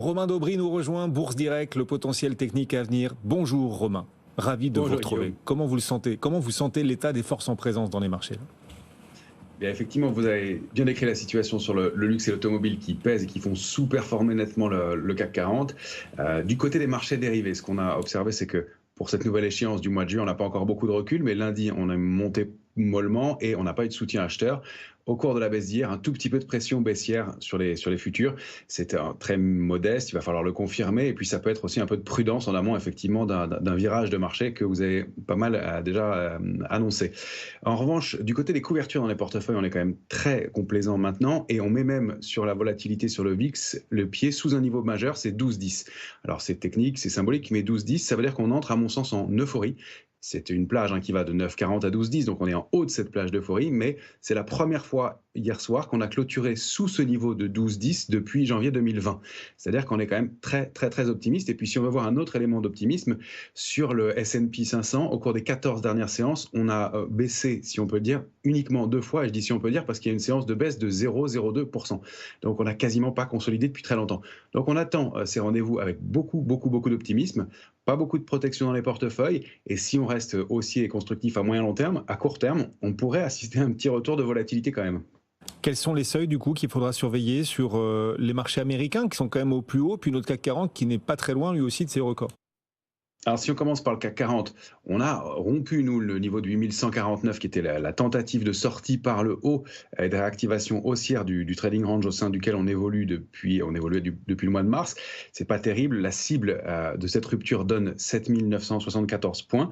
Romain Daubry nous rejoint, Bourse Direct, le potentiel technique à venir. Bonjour Romain, ravi de vous retrouver. Guillaume. Comment vous le sentez? Comment vous sentez l'état des forces en présence dans les marchés? Bien, effectivement, vous avez bien décrit la situation sur le luxe et l'automobile qui pèsent et qui font sous-performer nettement le CAC 40. Du côté des marchés dérivés, ce qu'on a observé, c'est que pour cette nouvelle échéance du mois de juin, on n'a pas encore beaucoup de recul, mais lundi, on a monté mollement et on n'a pas eu de soutien acheteur. Au cours de la baisse d'hier, un tout petit peu de pression baissière sur les futurs. C'était très modeste, il va falloir le confirmer. Et puis ça peut être aussi un peu de prudence en amont, effectivement, d'un virage de marché que vous avez pas mal déjà annoncé. En revanche, du côté des couvertures dans les portefeuilles, on est quand même très complaisant maintenant. Et on met même sur la volatilité sur le VIX le pied sous un niveau majeur, c'est 12,10. Alors c'est technique, c'est symbolique, mais 12,10, ça veut dire qu'on entre, à mon sens, en euphorie. C'est une plage qui va de 9,40 à 12,10, donc on est en haut de cette plage d'euphorie, mais c'est la première fois hier soir qu'on a clôturé sous ce niveau de 12,10 depuis janvier 2020. C'est-à-dire qu'on est quand même très, très, très optimiste. Et puis si on veut voir un autre élément d'optimisme, sur le S&P 500, au cours des 14 dernières séances, on a baissé, si on peut dire, uniquement 2 fois. Et je dis si on peut dire parce qu'il y a une séance de baisse de 0,02%. Donc on n'a quasiment pas consolidé depuis très longtemps. Donc on attend ces rendez-vous avec beaucoup, beaucoup, beaucoup d'optimisme. Pas beaucoup de protection dans les portefeuilles. Et si on reste haussier et constructif à moyen long terme, à court terme, on pourrait assister à un petit retour de volatilité quand même. Quels sont les seuils du coup qu'il faudra surveiller sur les marchés américains qui sont quand même au plus haut, puis notre CAC 40 qui n'est pas très loin lui aussi de ses records? Alors, si on commence par le CAC 40, on a rompu, nous, le niveau de 8149, qui était la tentative de sortie par le haut et de réactivation haussière du trading range au sein duquel on évolue depuis le mois de mars. C'est pas terrible. La cible de cette rupture donne 7974 points,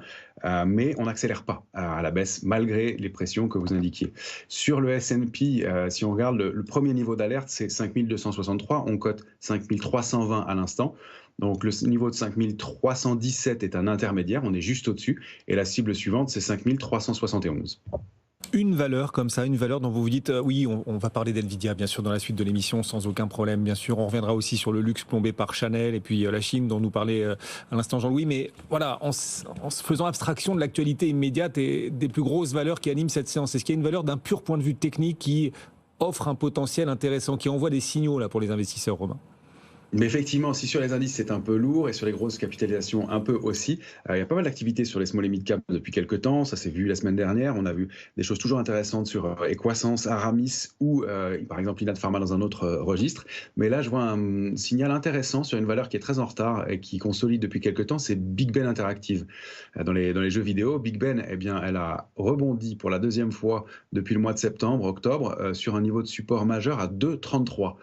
mais on n'accélère pas à la baisse, malgré les pressions que vous indiquiez. Sur le S&P, si on regarde le premier niveau d'alerte, c'est 5263. On cote 5320 à l'instant. Donc le niveau de 5317 est un intermédiaire, on est juste au-dessus. Et la cible suivante, c'est 5371. Une valeur comme ça, une valeur dont vous vous dites, oui, on va parler d'NVIDIA bien sûr dans la suite de l'émission sans aucun problème, bien sûr. On reviendra aussi sur le luxe plombé par Chanel et puis la Chine dont nous parlait à l'instant Jean-Louis. Mais voilà, en se faisant abstraction de l'actualité immédiate et des plus grosses valeurs qui animent cette séance, est-ce qu'il y a une valeur d'un pur point de vue technique qui offre un potentiel intéressant, qui envoie des signaux là pour les investisseurs, Romain? Mais effectivement, si sur les indices c'est un peu lourd et sur les grosses capitalisations un peu aussi, il y a pas mal d'activités sur les small et mid cap depuis quelques temps. Ça s'est vu la semaine dernière. On a vu des choses toujours intéressantes sur Equasens, Aramis ou par exemple Inat Pharma dans un autre registre. Mais là, je vois un signal intéressant sur une valeur qui est très en retard et qui consolide depuis quelques temps, c'est Big Ben Interactive. Dans les jeux vidéo, Big Ben, eh bien, elle a rebondi pour la deuxième fois depuis le mois de septembre, octobre, sur un niveau de support majeur à 2,33.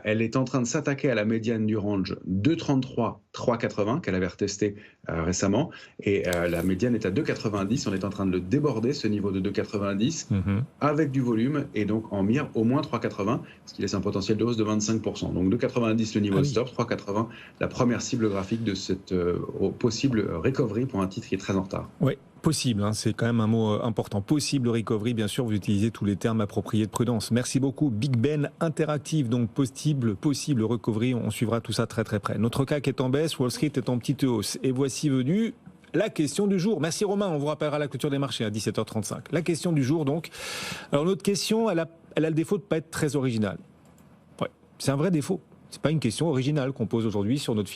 Elle est en train de s'attaquer à la médiane du range 2,33-3,80 qu'elle avait retesté récemment. Et la médiane est à 2,90. On est en train de le déborder, ce niveau de 2,90, avec du volume et donc en mire au moins 3,80, ce qui laisse un potentiel de hausse de 25%. Donc 2,90 le niveau de stop, 3,80 la première cible graphique de cette possible recovery pour un titre qui est très en retard. Oui. Possible, c'est quand même un mot important. Possible recovery, bien sûr, vous utilisez tous les termes appropriés de prudence. Merci beaucoup. Big Ben Interactive, donc possible recovery, on suivra tout ça très très près. Notre CAC est en baisse, Wall Street est en petite hausse. Et voici venue la question du jour. Merci Romain, on vous rappellera la clôture des marchés à 17h35. La question du jour donc. Alors notre question, elle a le défaut de ne pas être très originale. Ouais, c'est un vrai défaut. C'est pas une question originale qu'on pose aujourd'hui sur notre fil.